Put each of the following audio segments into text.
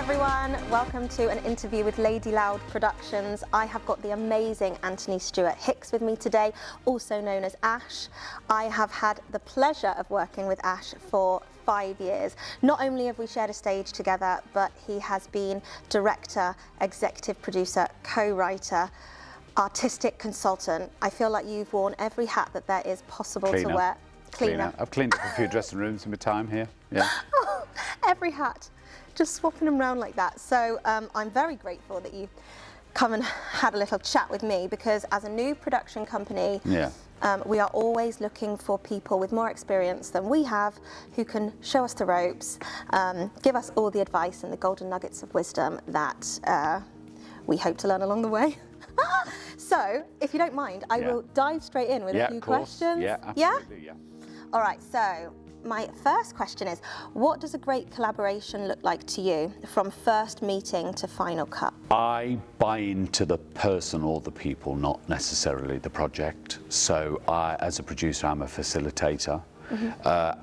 everyone, welcome to an interview with Lady Loud Productions. I have got the amazing Antony Stuart-Hicks with me today, also known as Ash. I have had the pleasure of working with Ash for 5 years. Not only have we shared a stage together, but he has been director, executive producer, co-writer, artistic consultant. I feel like you've worn every hat that there is possible to wear. Cleaner. I've cleaned up a few dressing rooms in my time here. Yeah. Every hat. Just swapping them around like that. So I'm very grateful that you've come and had a little chat with me, because as a new production company, we are always looking for people with more experience than we have, who can show us the ropes, give us all the advice and the golden nuggets of wisdom that we hope to learn along the way. So, if you don't mind, I will dive straight in with a few questions. Yeah, absolutely, yeah. All right, so my first question is, what does a great collaboration look like to you, from first meeting to final cut? I buy into the person or the people, not necessarily the project. So as a producer, I'm a facilitator.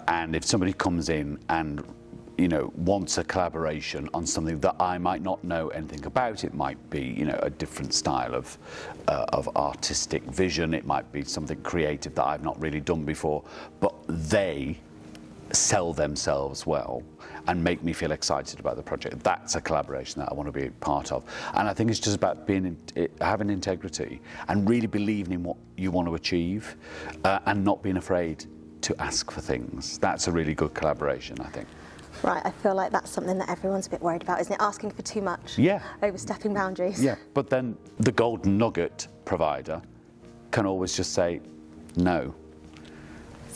And if somebody comes in and wants a collaboration on something that I might not know anything about, it might be a different style of artistic vision, it might be something creative that I've not really done before, but they sell themselves well and make me feel excited about the project. That's a collaboration that I want to be a part of. And I think it's just about having integrity and really believing in what you want to achieve, and not being afraid to ask for things. That's a really good collaboration, I think. Right, I feel like that's something that everyone's a bit worried about, isn't it? Asking for too much. Yeah. Overstepping boundaries. Yeah, but then the golden nugget provider can always just say, no.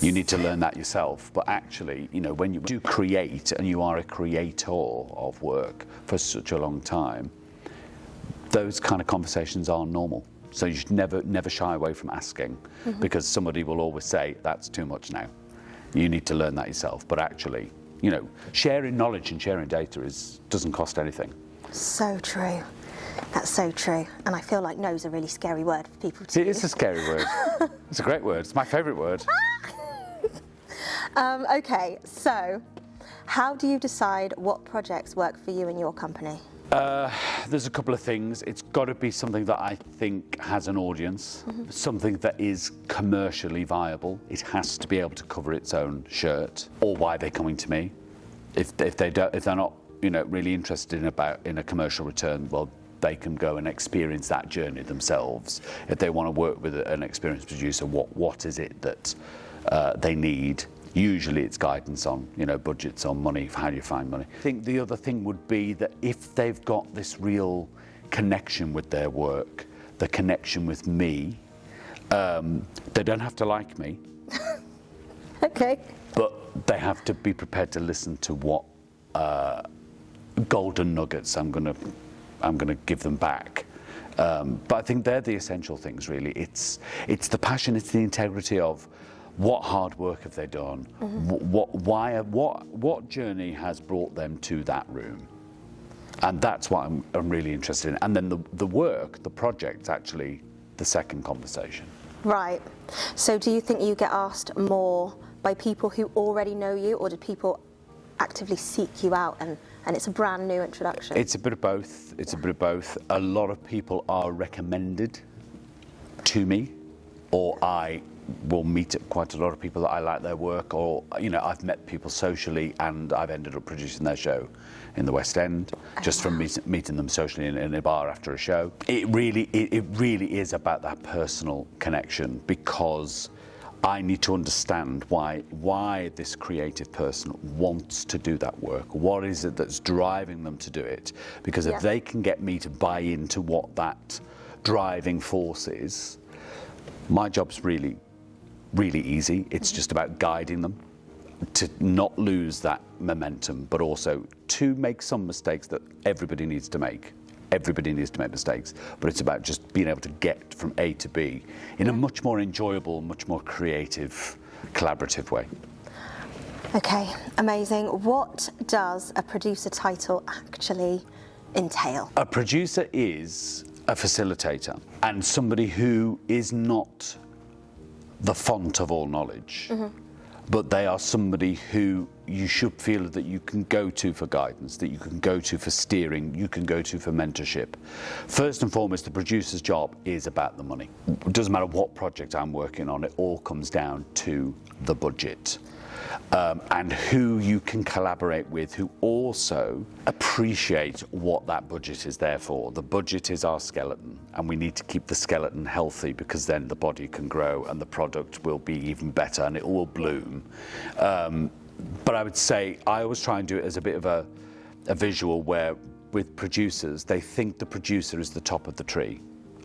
You need to learn that yourself. But actually, when you do create and you are a creator of work for such a long time, those kind of conversations are normal. So you should never shy away from asking, because somebody will always say, that's too much now. You need to learn that yourself. But actually, sharing knowledge and sharing data doesn't cost anything. So true. That's so true. And I feel like no is a really scary word for people to use. It is a scary word. It's a great word. It's my favourite word. Okay, so how do you decide what projects work for you and your company? There's a couple of things. It's got to be something that I think has an audience, something that is commercially viable. It has to be able to cover its own shirt. Or why they're coming to me. If they're not really interested in a commercial return, well, they can go and experience that journey themselves. If they want to work with an experienced producer, what is it that they need? Usually it's guidance on, budgets, on money, how do you find money. I think the other thing would be that if they've got this real connection with their work, the connection with me, they don't have to like me. Okay. But they have to be prepared to listen to what golden nuggets I'm gonna give them back. But I think they're the essential things, really. It's the passion, it's the integrity of what hard work have they done, what journey has brought them to that room, and that's what I'm really interested in. And then the work, the project's actually the second conversation. Right. So do you think you get asked more by people who already know you, or do people actively seek you out and it's a brand new introduction? It's a bit of both. It's a bit of both. A lot of people are recommended to me, or I will meet quite a lot of people that I like their work, or I've met people socially and I've ended up producing their show in the West End just from meeting them socially in a bar after a show. It really is about that personal connection, because I need to understand why this creative person wants to do that work. What is it that's driving them to do it? Because if they can get me to buy into what that driving force is, my job's really easy. It's just about guiding them to not lose that momentum, but also to make some mistakes that everybody needs to make. Everybody needs to make mistakes, but it's about just being able to get from A to B in a much more enjoyable, much more creative, collaborative way. Okay, amazing. What does a producer title actually entail? A producer is a facilitator and somebody who is not the font of all knowledge, but they are somebody who you should feel that you can go to for guidance, that you can go to for steering, you can go to for mentorship. First and foremost, the producer's job is about the money. It doesn't matter what project I'm working on, it all comes down to the budget. And who you can collaborate with, who also appreciate what that budget is there for. The budget is our skeleton, and we need to keep the skeleton healthy, because then the body can grow and the product will be even better and it will bloom. But I would say I always try and do it as a bit of a visual, where with producers, they think the producer is the top of the tree,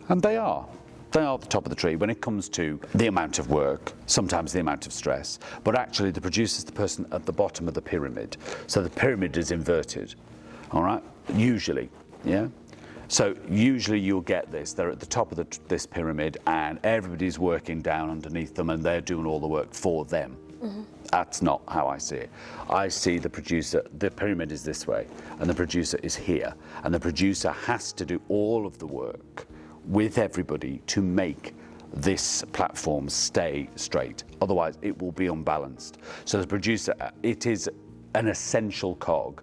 and they are. They are the top of the tree when it comes to the amount of work, sometimes the amount of stress, but actually the producer is the person at the bottom of the pyramid. So the pyramid is inverted, all right? Usually, yeah? So usually you'll get this, they're at the top of this pyramid and everybody's working down underneath them and they're doing all the work for them. Mm-hmm. That's not how I see it. I see the producer, the pyramid is this way, and the producer is here, and the producer has to do all of the work with everybody to make this platform stay straight. Otherwise, it will be unbalanced. So the producer, it is an essential cog,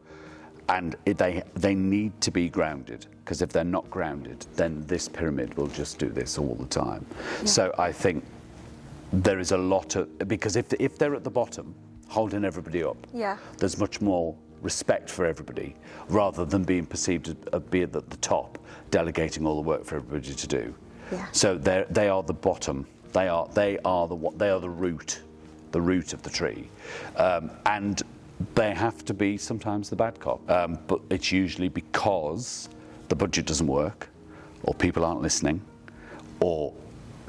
and they need to be grounded, because if they're not grounded, then this pyramid will just do this all the time. Yeah. So I think there is a lot of, because if they're at the bottom, holding everybody up, yeah, there's much more respect for everybody, rather than being perceived as being at the top, delegating all the work for everybody to do. Yeah. So they are the bottom. They are the root of the tree, and they have to be sometimes the bad cop. But it's usually because the budget doesn't work, or people aren't listening, or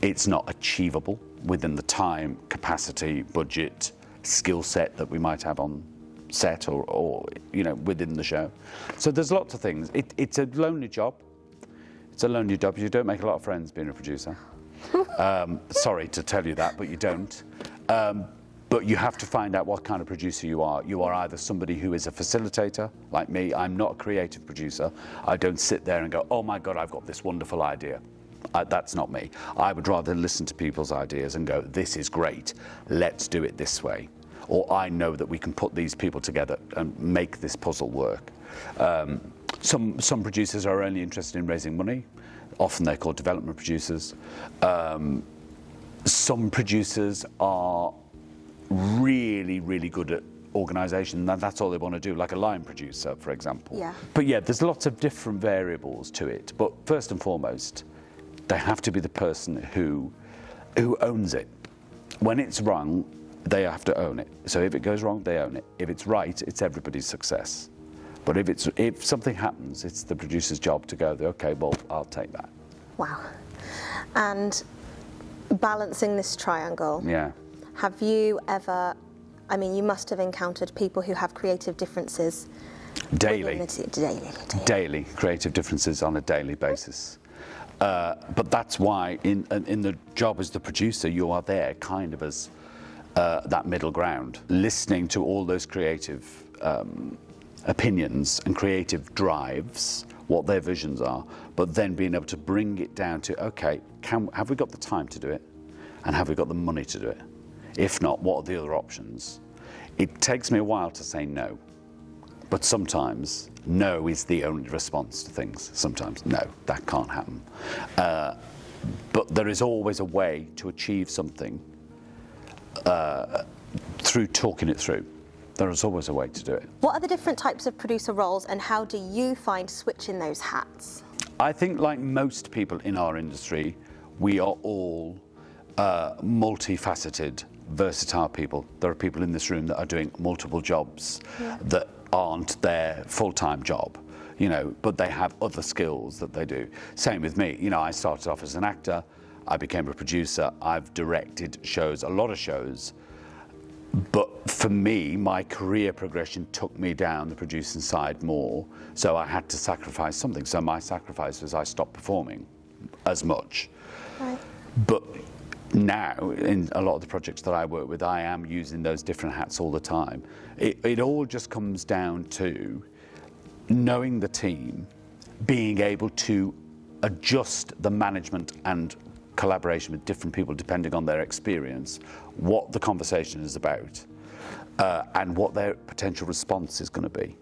it's not achievable within the time, capacity, budget, skill set that we might have on set or you know, within the show. So there's lots of things. It's a lonely job. It's a lonely job. You don't make a lot of friends being a producer. Sorry to tell you that, but you don't. But you have to find out what kind of producer you are. You are either somebody who is a facilitator, like me. I'm not a creative producer. I don't sit there and go, oh my God, I've got this wonderful idea. That's not me. I would rather listen to people's ideas and go, this is great, let's do it this way. Or I know that we can put these people together and make this puzzle work. Some producers are only interested in raising money. Often they're called development producers. Some producers are really, really good at organisation. That's all they want to do, like a line producer, for example. Yeah. But yeah, there's lots of different variables to it. But first and foremost, they have to be the person who owns it. When it's wrong, they have to own it. So if it goes wrong, they own it. If it's right, it's everybody's success. But if something happens, it's the producer's job to go, okay, well, I'll take that. Wow. And balancing this triangle. Yeah. Have you ever, I mean, you must have encountered people who have creative differences. Daily. Daily creative differences on a daily basis. But that's why in the job as the producer, you are there kind of as that middle ground, listening to all those creative opinions and creative drives, what their visions are, but then being able to bring it down to, okay, have we got the time to do it? And have we got the money to do it? If not, what are the other options? It takes me a while to say no, but sometimes no is the only response to things. Sometimes, no, that can't happen. But there is always a way to achieve something through talking it through. There is always a way to do it. What are the different types of producer roles, and how do you find switching those hats? I think, like most people in our industry, we are all multifaceted, versatile people. There are people in this room that are doing multiple jobs that aren't their full-time job, you know, but they have other skills that they do. Same with me. You know, I started off as an actor. I became a producer. I've directed shows, a lot of shows. But for me, my career progression took me down the producing side more, so I had to sacrifice something. So my sacrifice was I stopped performing as much. Right. But now, in a lot of the projects that I work with, I am using those different hats all the time. It all just comes down to knowing the team, being able to adjust the management and collaboration with different people depending on their experience, what the conversation is about, and what their potential response is going to be.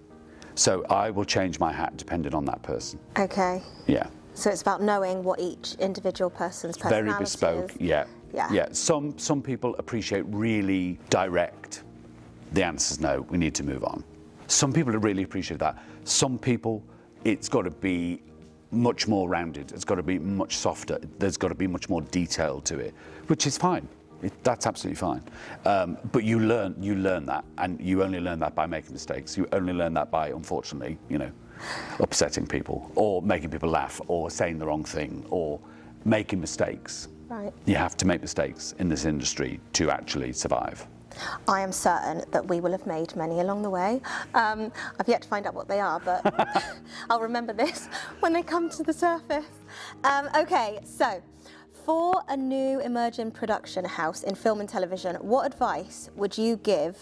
So I will change my hat depending on that person. Okay. Yeah. So it's about knowing what each individual person's personality Very bespoke, is. yeah. Yeah. Yeah. Some people appreciate really direct, the answer's no, we need to move on. Some people really appreciate that. Some people, it's got to be much more rounded. It's got to be much softer. There's got to be much more detail to it, which is fine. That's absolutely fine. But you learn that, and you only learn that by making mistakes. You only learn that by, unfortunately, upsetting people, or making people laugh, or saying the wrong thing, or making mistakes. Right. You have to make mistakes in this industry to actually survive. I am certain that we will have made many along the way. I've yet to find out what they are, but I'll remember this when they come to the surface. Okay, so for a new emerging production house in film and television, what advice would you give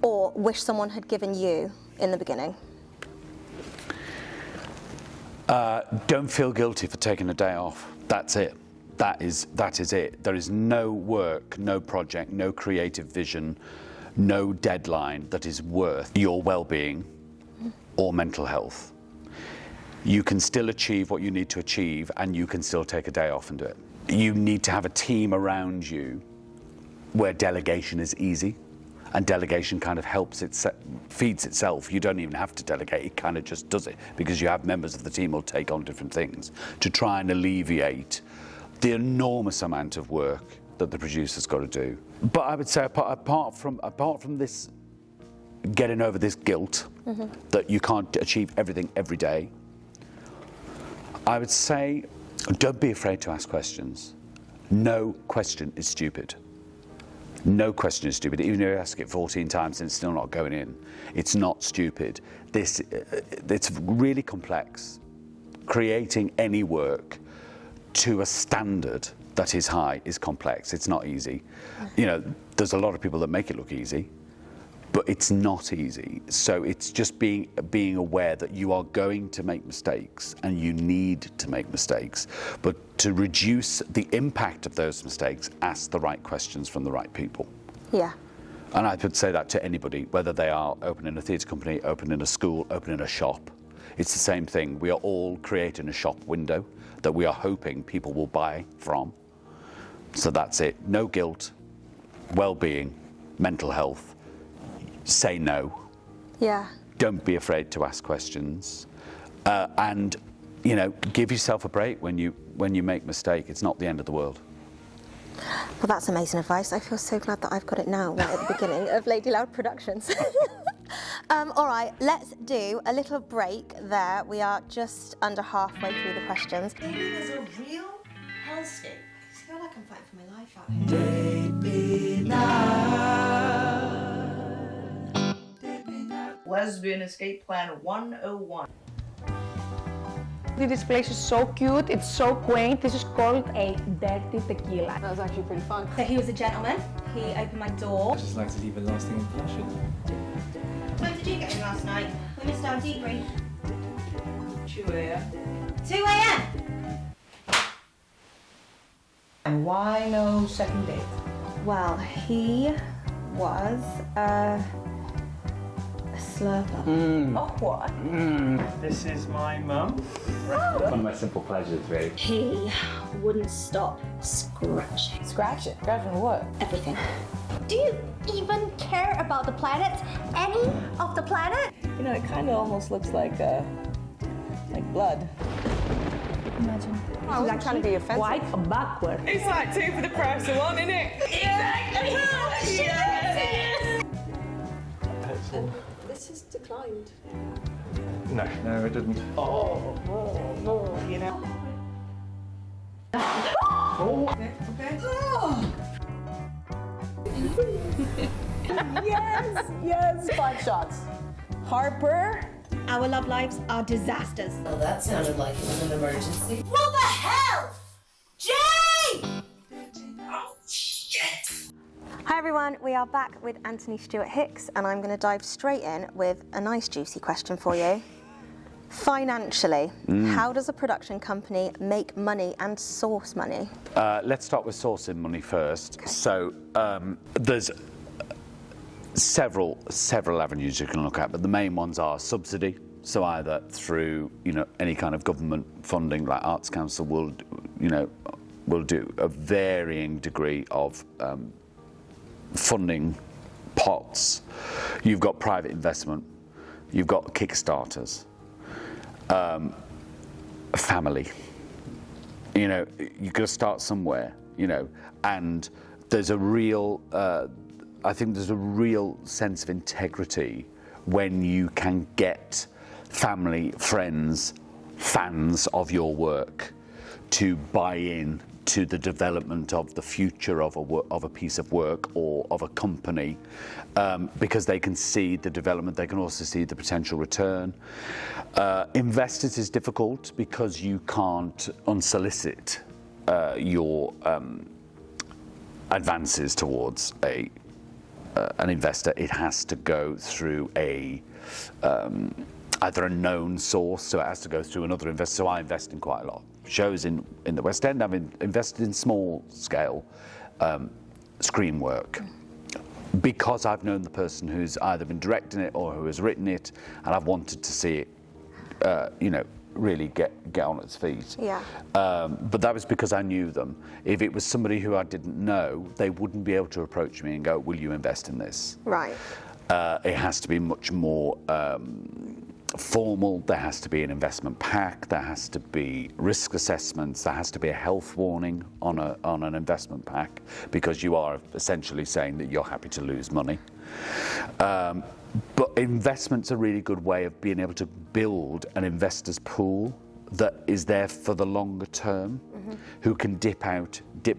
or wish someone had given you in the beginning? Don't feel guilty for taking a day off. That's it. That is it. There is no work, no project, no creative vision, no deadline that is worth your well-being or mental health. You can still achieve what you need to achieve, and you can still take a day off and do it. You need to have a team around you where delegation is easy, and delegation kind of feeds itself. You don't even have to delegate, it kind of just does it, because you have members of the team who'll take on different things to try and alleviate the enormous amount of work that the producer's got to do. But I would say apart from this, getting over this guilt that you can't achieve everything every day, I would say don't be afraid to ask questions. No question is stupid. No question is stupid. Even if you ask it 14 times and it's still not going in, it's not stupid. It's really complex. Creating any work to a standard that is high is complex. It's not easy. There's a lot of people that make it look easy, but it's not easy. So it's just being aware that you are going to make mistakes, and you need to make mistakes. But to reduce the impact of those mistakes, ask the right questions from the right people. Yeah. And I would say that to anybody, whether they are opening a theatre company, opening a school, opening a shop. It's the same thing. We are all creating a shop window that we are hoping people will buy from. So that's it. No guilt, well-being, mental health. Say no. Yeah. Don't be afraid to ask questions, and give yourself a break when you make a mistake. It's not the end of the world. Well, that's amazing advice. I feel so glad that I've got it now, right at the beginning of Lady Loud Productions. All right, let's do a little break there. We are just under halfway through the questions. Gaming is a real hellscape. I feel like I'm fighting for my life out here. Baby night. Lesbian Escape Plan 101. This place is so cute, it's so quaint. This is called a dirty tequila. That was actually pretty fun. So he was a gentleman. He opened my door. I just like to leave a lasting impression. When did you get in last night? We missed our debrief. 2 a.m. 2 a.m. And why no second date? Well, he was a slurper. Oh, what? This is my mum. One of my simple pleasures, really. He wouldn't stop scratching. Scratching? Scratching what? Everything. Do you even care about the planet? Any of the planet? It kind of almost looks like blood. Imagine. I was trying to be offensive. Quite backward. It's like 2 for the price of 1, isn't it? Exactly. This has declined. No, it didn't. Yes, 5 shots. Harper. Our love lives are disasters. Well, that sounded like it was an emergency. What the hell? Jay! Oh, shit! Hi everyone, we are back with Antony Stuart-Hicks, and I'm going to dive straight in with a nice juicy question for you. Financially, how does a production company make money and source money? Let's start with sourcing money first. Okay. So there's several avenues you can look at, but the main ones are subsidy. So either through any kind of government funding, like Arts Council will do a varying degree of funding pots. You've got private investment, you've got Kickstarters, family. You've got to start somewhere, and there's a real, I think there's a real sense of integrity when you can get family, friends, fans of your work to buy in to the development of the future of a piece of work or of a company, because they can see the development, they can also see the potential return. Investors is difficult because you can't unsolicit your advances towards an investor. It has to go through either a known source, so it has to go through another investor. So I invest in quite a lot. Shows in the West End, I've invested in small scale screen work because I've known the person who's either been directing it or who has written it, and I've wanted to see it, really get on its feet. Yeah. But that was because I knew them. If it was somebody who I didn't know, they wouldn't be able to approach me and go, "Will you invest in this?" Right. It has to be much more formal. There has to be an investment pack, there has to be risk assessments, there has to be a health warning on an investment pack, because you are essentially saying that you're happy to lose money. But investment's a really good way of being able to build an investor's pool that is there for the longer term, who can dip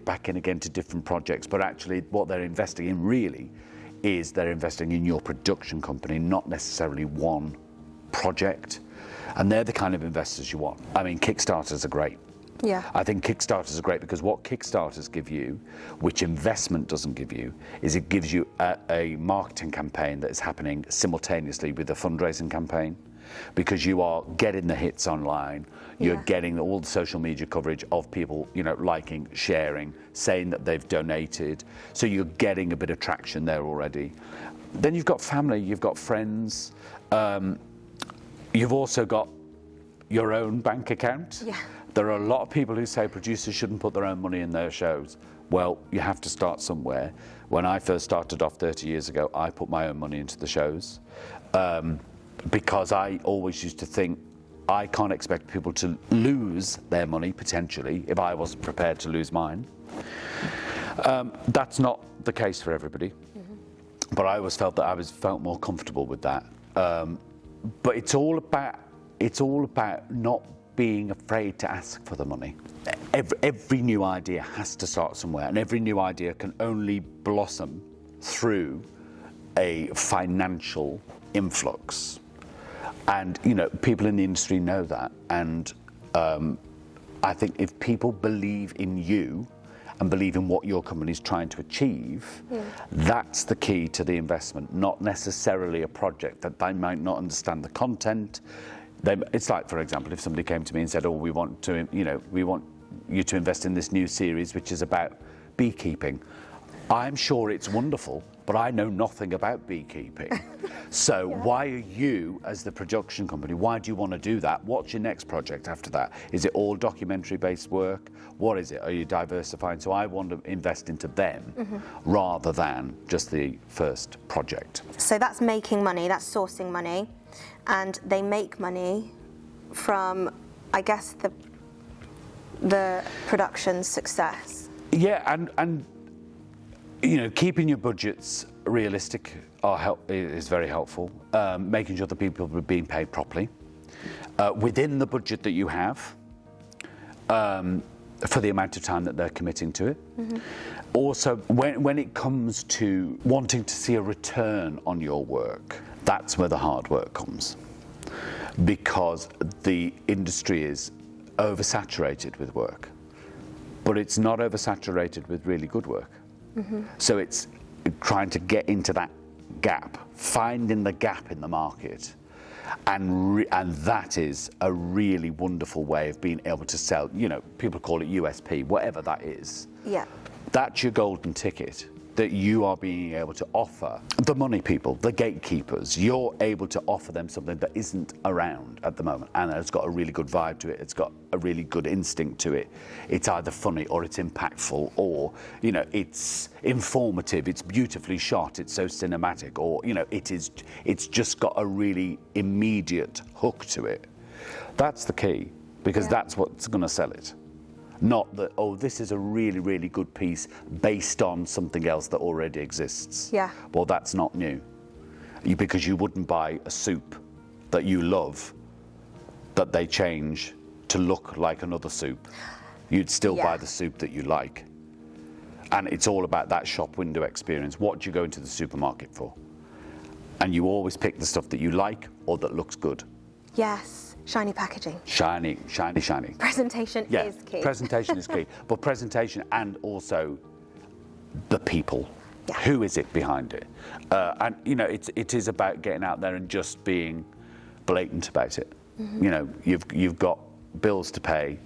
back in again to different projects, but actually what they're investing in really is they're investing in your production company, not necessarily one project, and they're the kind of investors you want. I mean, Kickstarters are great. Yeah. I think Kickstarters are great because what Kickstarters give you, which investment doesn't give you, is it gives you a marketing campaign that is happening simultaneously with a fundraising campaign, because you are getting the hits online, you're getting all the social media coverage of people, liking, sharing, saying that they've donated, so you're getting a bit of traction there already. Then you've got family, you've got friends, you've also got your own bank account. Yeah. There are a lot of people who say producers shouldn't put their own money in their shows. Well, you have to start somewhere. When I first started off 30 years ago, I put my own money into the shows, because I always used to think, I can't expect people to lose their money, potentially, if I wasn't prepared to lose mine. That's not the case for everybody, but I always felt that I felt more comfortable with that. But it's all about not being afraid to ask for the money. Every new idea has to start somewhere, and every new idea can only blossom through a financial influx. And people in the industry know that, and I think if people believe in you and believe in what your company's trying to achieve, that's the key to the investment, not necessarily a project that they might not understand the content. It's like, for example, if somebody came to me and said, "Oh, we want you to invest in this new series which is about beekeeping." I'm sure it's wonderful, but I know nothing about beekeeping. So why are you, as the production company, why do you want to do that? What's your next project after that? Is it all documentary-based work? What is it? Are you diversifying? So I want to invest into them rather than just the first project. So that's making money, that's sourcing money, and they make money from, I guess, the production's success. Yeah, and keeping your budgets realistic is very helpful. Making sure that people are being paid properly within the budget that you have, for the amount of time that they're committing to it. Also, when it comes to wanting to see a return on your work, that's where the hard work comes, because the industry is oversaturated with work, but it's not oversaturated with really good work. So it's trying to get into that gap, finding the gap in the market, And that is a really wonderful way of being able to sell, you know, people call it USP, whatever that is. Yeah. That's your golden ticket that you are being able to offer the money people, the gatekeepers. You're able to offer them something that isn't around at the moment, and it's got a really good vibe to it. It's got a really good instinct to it. It's either funny or it's impactful, or, you know, it's informative. It's beautifully shot. It's so cinematic, or, you know, it's just got a really immediate hook to it. That's the key, because that's what's going to sell it. Not that, oh, this is a really, really good piece based on something else that already exists. Yeah. Well, that's not new. Because you wouldn't buy a soup that you love that they change to look like another soup. You'd still buy the soup that you like. And it's all about that shop window experience. What do you go into the supermarket for? And you always pick the stuff that you like or that looks good. Yes. Shiny packaging. Shiny, shiny, shiny. Presentation is key. Presentation is key. But presentation and also the people. Yeah. Who is it behind it? And, you know, it is about getting out there and just being blatant about it. Mm-hmm. You know, you've got bills to pay,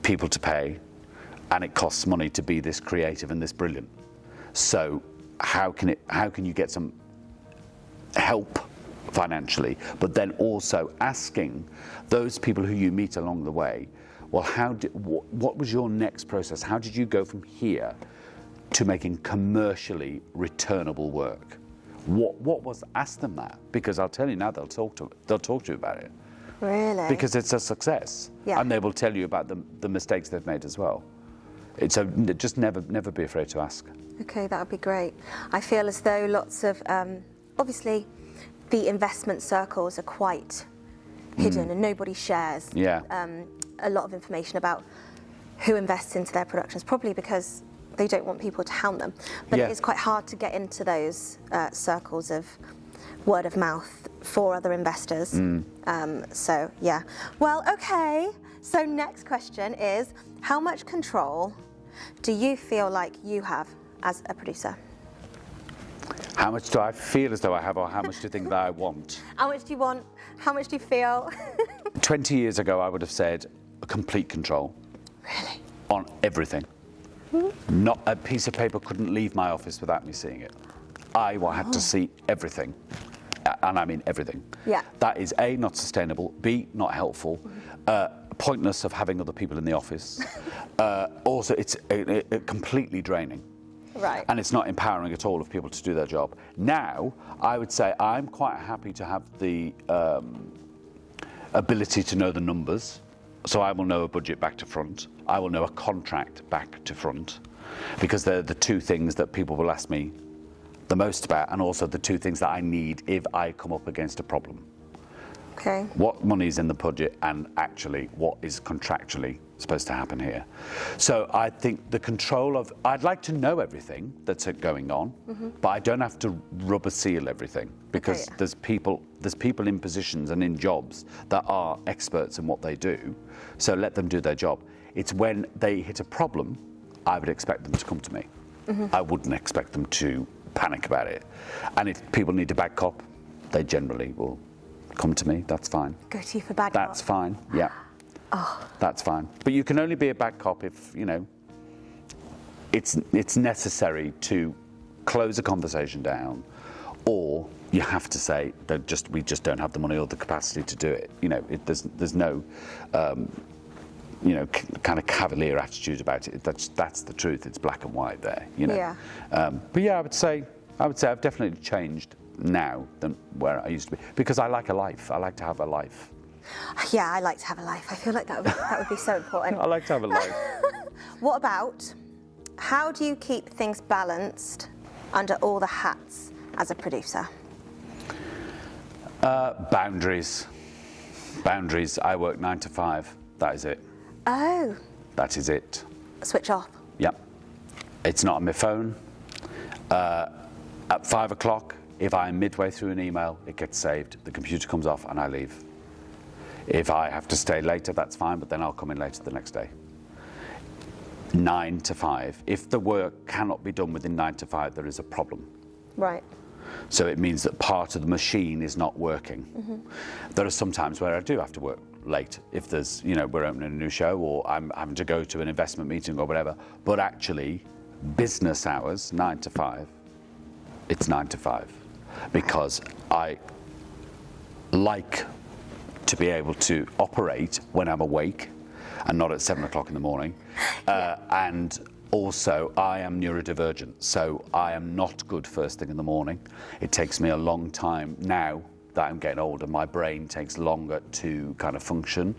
people to pay, and it costs money to be this creative and this brilliant. So how can you get some help financially, but then also asking those people who you meet along the way, well, what was your next process? How did you go from here to making commercially returnable work? What was, ask them that, because I'll tell you now, they'll talk to you about it. Really? Because it's a success. Yeah. And they will tell you about the mistakes they've made as well. Just never be afraid to ask. Okay, that would be great. I feel as though lots of, obviously, the investment circles are quite hidden and nobody shares a lot of information about who invests into their productions, probably because they don't want people to hound them. But it is quite hard to get into those circles of word of mouth for other investors. So, yeah. Well, okay. So next question is, how much control do you feel like you have as a producer? How much do I feel as though I have, or how much do you think that I want? How much do you want? How much do you feel? 20 years ago, I would have said complete control. Really? On everything. Not a piece of paper couldn't leave my office without me seeing it. I had to see everything. And I mean everything. Yeah. That is A, not sustainable, B, not helpful, pointless of having other people in the office. Also, it's completely draining. Right. And it's not empowering at all of people to do their job. Now, I would say I'm quite happy to have the ability to know the numbers. So I will know a budget back to front. I will know a contract back to front, because they're the two things that people will ask me the most about, and also the two things that I need if I come up against a problem. Okay. What money is in the budget, and actually what is contractually supposed to happen here. So I think the control of, I'd like to know everything that's going on, but I don't have to rubber seal everything, because there's people in positions and in jobs that are experts in what they do. So let them do their job. It's when they hit a problem, I would expect them to come to me. I wouldn't expect them to panic about it. And if people need a bad cop, they generally will come to me. That's fine. Go to you for bad That's cop. fine, yeah. That's fine. But you can only be a bad cop if, you know, it's necessary to close a conversation down, or you have to say that we just don't have the money or the capacity to do it. You know, there's no, you know, kind of cavalier attitude about it. That's the truth. It's black and white there. You know. Yeah. But yeah, I would say I've definitely changed now than where I used to be, because I like a life. I like to have a life. Yeah, I like to have a life. I feel like that would be so important. I like to have a life. What about, how do you keep things balanced under all the hats as a producer? Boundaries. I work 9 to 5. That is it. Oh. That is it. Switch off. Yep. It's not on my phone. At 5 o'clock, if I'm midway through an email, it gets saved. The computer comes off and I leave. If I have to stay later, that's fine, but then I'll come in later the next day. 9 to 5. If the work cannot be done within 9 to 5, there is a problem. Right. So it means that part of the machine is not working. There are some times where I do have to work late if there's, we're opening a new show or I'm having to go to an investment meeting or whatever. But actually, business hours, 9 to 5, it's 9 to 5. Because I like to be able to operate when I'm awake and not at 7 o'clock in the morning. And also, I am neurodivergent, so I am not good first thing in the morning. It takes me a long time now that I'm getting older. My brain takes longer to kind of function.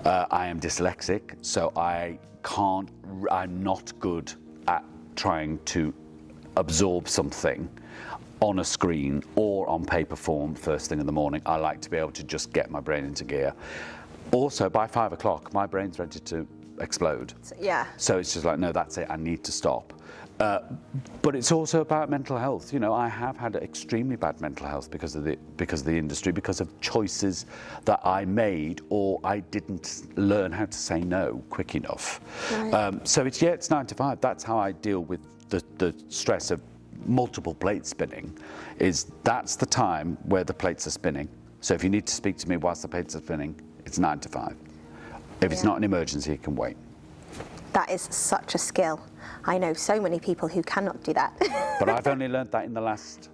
I am dyslexic, so I'm not good at trying to absorb something on a screen or on paper form first thing in the morning. I like to be able to just get my brain into gear. Also, by 5 o'clock, my brain's ready to explode. So it's just like, no, that's it, I need to stop. But it's also about mental health. I have had extremely bad mental health because of the industry, because of choices that I made or I didn't learn how to say no quick enough. Right. So it's 9 to 5. That's how I deal with the stress of multiple plates spinning. That's the time where the plates are spinning. So if you need to speak to me whilst the plates are spinning, it's 9 to 5. If it's not an emergency, it can wait. That is such a skill. I know so many people who cannot do that. But I've only learned that in the last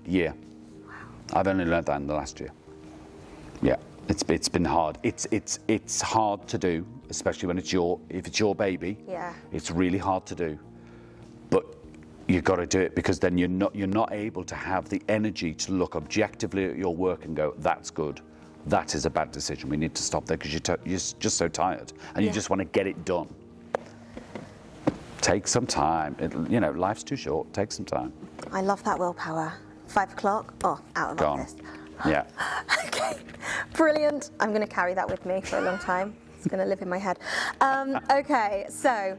year. Wow. I've only learned that in the last year. Yeah, it's been hard. It's hard to do, especially when if it's your baby. Yeah. It's really hard to do. But you've got to do it, because then you're not able to have the energy to look objectively at your work and go, that's good. That is a bad decision. We need to stop there, because you're just so tired and you just want to get it done. Take some time. Life's too short. Take some time. I love that willpower. 5 o'clock, out of Gone. office. Yeah. Okay, brilliant. I'm going to carry that with me for a long time. It's going to live in my head. Okay, so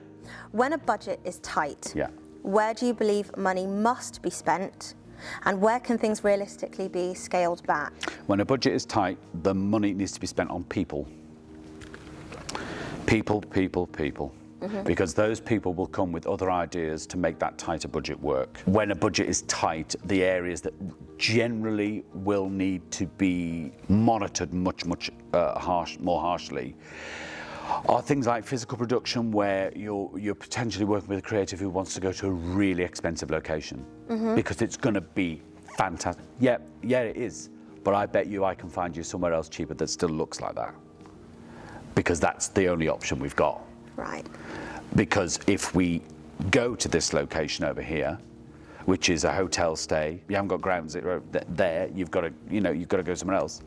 when a budget is tight, where do you believe money must be spent? And where can things realistically be scaled back? When a budget is tight, the money needs to be spent on people. People. Because those people will come with other ideas to make that tighter budget work. When a budget is tight, the areas that generally will need to be monitored much more harshly are things like physical production, where you're potentially working with a creative who wants to go to a really expensive location because it's going to be fantastic. Yeah, it is. But I bet you I can find you somewhere else cheaper that still looks like that, because that's the only option we've got. Right. Because if we go to this location over here, which is a hotel stay, you haven't got ground zero there, you've got to go somewhere else.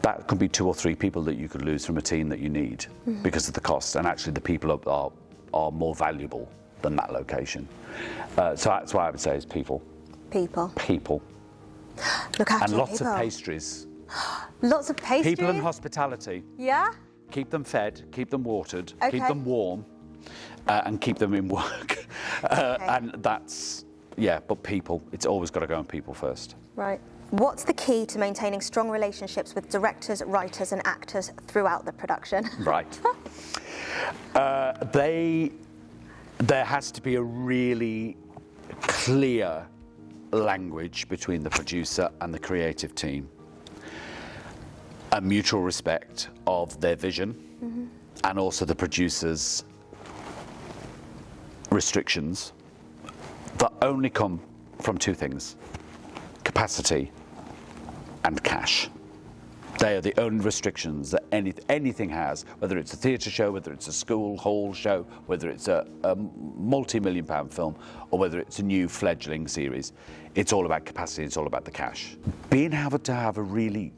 That could be 2 or 3 people that you could lose from a team that you need because of the cost, and actually the people are more valuable than that location. So that's why I would say is people. People. Look after and lots people. of pastries. Lots of pastries? People and hospitality. Yeah? Keep them fed, keep them watered, Okay. keep them warm, and keep them in work. And that's, but people. It's always got to go on people first. Right. What's the key to maintaining strong relationships with directors, writers and actors throughout the production? Right. There has to be a really clear language between the producer and the creative team. A mutual respect of their vision and also the producer's restrictions that only come from 2 things: capacity and cash. They are the only restrictions that anything has, whether it's a theatre show, whether it's a school hall show, whether it's a multi-million-pound film, or whether it's a new fledgling series. It's all about capacity, it's all about the cash. Being able to have a really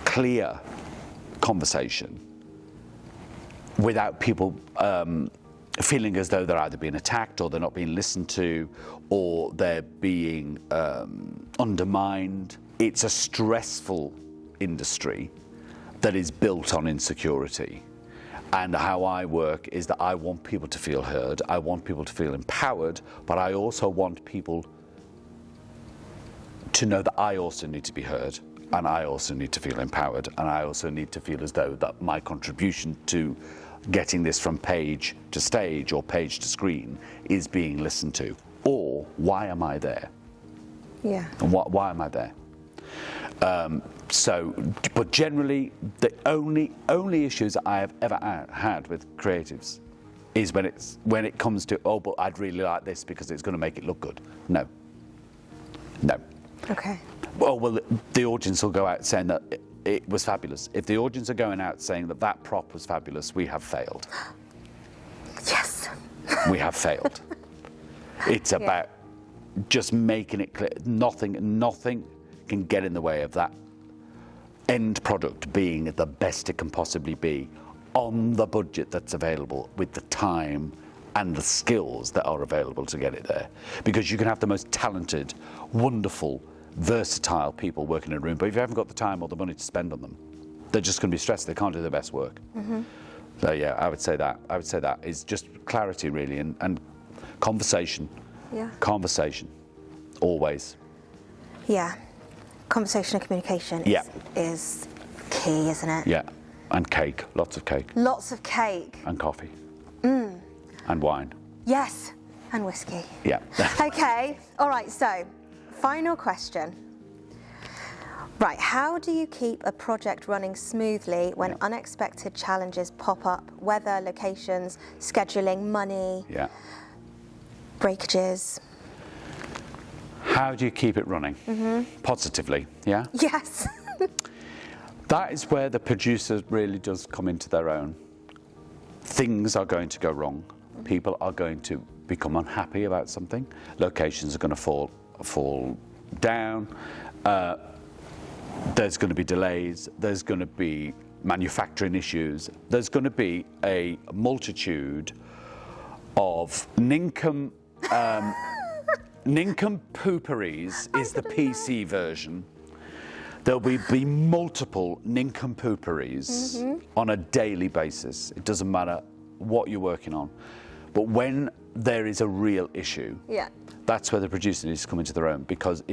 clear conversation without people feeling as though they're either being attacked or they're not being listened to or they're being undermined. It's a stressful industry that is built on insecurity. And how I work is that I want people to feel heard, I want people to feel empowered, but I also want people to know that I also need to be heard, and I also need to feel empowered, and I also need to feel as though that my contribution to getting this from page to stage or page to screen is being listened to. or why am I there? Yeah. And why am I there? But generally, the only issues I have ever had with creatives is when it comes to, oh, but I'd really like this because it's going to make it look good. No. Okay. Well, the audience will go out saying that it was fabulous. If the audience are going out saying that that prop was fabulous, we have failed. Yes. We have failed. It's about just making it clear. Nothing can get in the way of that end product being the best it can possibly be on the budget that's available, with the time and the skills that are available to get it there. Because you can have the most talented, wonderful, versatile people working in a room, but if you haven't got the time or the money to spend on them, they're just going to be stressed. They can't do their best work. Mm-hmm. So yeah, I would say that is just clarity, really, and conversation. Yeah. Conversation, always. Yeah. Conversation and communication is key, isn't it? Yeah, and cake, lots of cake. Lots of cake. And coffee. And wine. Yes, and whiskey. Yeah. Okay, all right, so final question. Right, how do you keep a project running smoothly when unexpected challenges pop up? Weather, locations, scheduling, money, breakages. How do you keep it running? Positively, yeah? Yes. That is where the producer really does come into their own. Things are going to go wrong. People are going to become unhappy about something. Locations are going to fall down. There's going to be delays. There's going to be manufacturing issues. There's going to be a multitude of nincompooperies is the PC version. There'll be multiple nincompooperies on a daily basis. It doesn't matter what you're working on. But when there is a real issue, that's where the producer needs to come into their own, because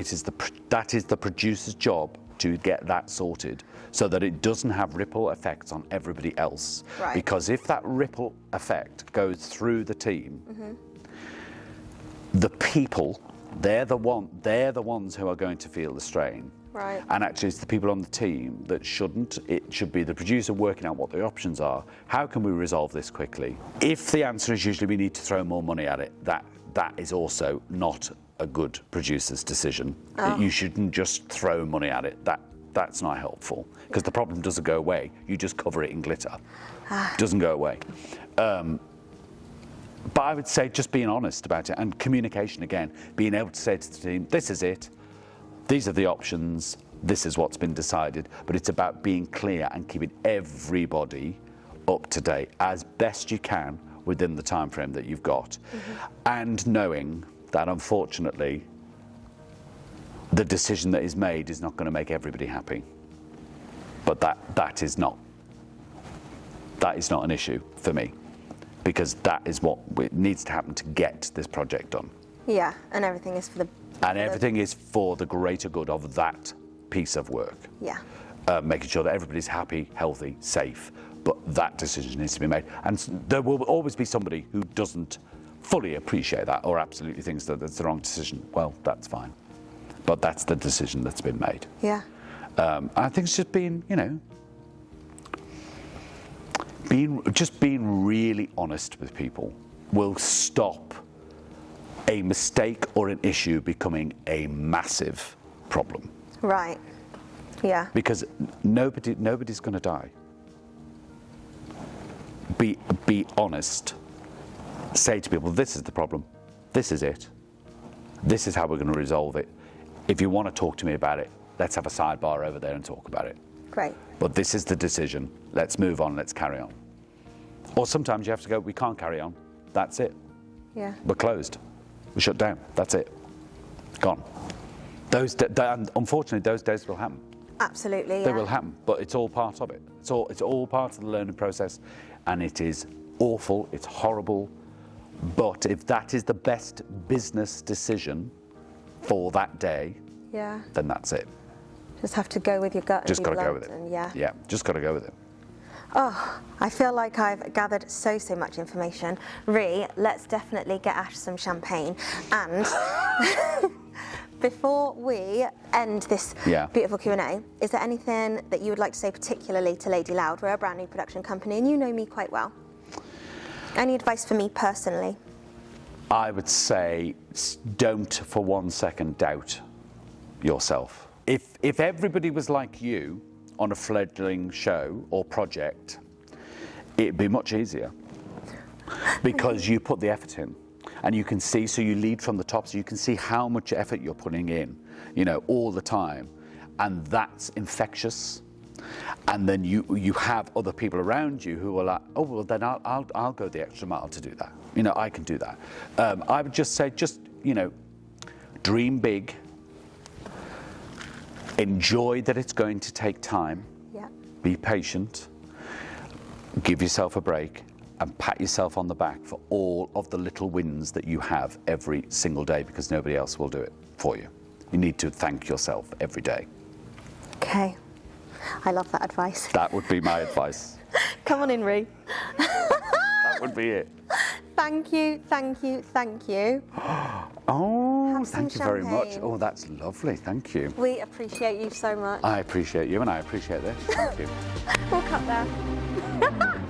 that is the producer's job to get that sorted so that it doesn't have ripple effects on everybody else. Right. Because if that ripple effect goes through the team, the people, they're the ones who are going to feel the strain. Right. And actually it's the people on the team that shouldn't. It should be the producer working out what the options are. How can we resolve this quickly? If the answer is usually we need to throw more money at it, that is also not a good producer's decision. You shouldn't just throw money at it. That's not helpful, because the problem doesn't go away. You just cover it in glitter. It doesn't go away. But I would say just being honest about it, and communication again, being able to say to the team, this is it, these are the options, this is what's been decided. But it's about being clear and keeping everybody up to date as best you can within the time frame that you've got. And knowing that unfortunately the decision that is made is not going to make everybody happy. But that is not an issue for me, because that is what needs to happen to get this project done. Yeah, and everything is for the... And everything is for the greater good of that piece of work. Yeah. Making sure that everybody's happy, healthy, safe, but that decision needs to be made. And there will always be somebody who doesn't fully appreciate that or absolutely thinks that it's the wrong decision. Well, that's fine. But that's the decision that's been made. Yeah. I think it's just being, being really honest with people will stop a mistake or an issue becoming a massive problem. Right. Yeah. Because nobody's going to die. Be honest. Say to people, this is the problem. This is it. This is how we're going to resolve it. If you want to talk to me about it, let's have a sidebar over there and talk about it. Great. But this is the decision. Let's move on. Let's carry on. Or sometimes you have to go, we can't carry on. That's it. Yeah. We're closed. We're shut down. That's it. Gone. Unfortunately, those days will happen. Absolutely. They will happen, but it's all part of it. It's all part of the learning process, and it is awful. It's horrible. But if that is the best business decision for that day, then that's it. Just have to go with your gut. Just got to go with it. And yeah, just got to go with it. Oh, I feel like I've gathered so much information. Ree, let's definitely get Ash some champagne. And before we end this beautiful Q&A, is there anything that you would like to say particularly to Lady Loud? We're a brand new production company and you know me quite well. Any advice for me personally? I would say don't for 1 second doubt yourself. If everybody was like you on a fledgling show or project, it'd be much easier because you put the effort in and you can see, so you lead from the top, so you can see how much effort you're putting in, you know, all the time, and that's infectious. And then you have other people around you who are like, oh, well, then I'll go the extra mile to do that. You know, I can do that. I would just say, you know, dream big. Enjoy that it's going to take time. Yeah. Be patient. Give yourself a break and pat yourself on the back for all of the little wins that you have every single day, because nobody else will do it for you. You need to thank yourself every day. Okay. I love that advice. That would be my advice. Come on in, Ree. That would be it. Thank you, thank you, thank you. Oh, thank you very much. Oh, that's lovely. Thank you. We appreciate you so much. I appreciate you and I appreciate this. Thank you. We'll cut there.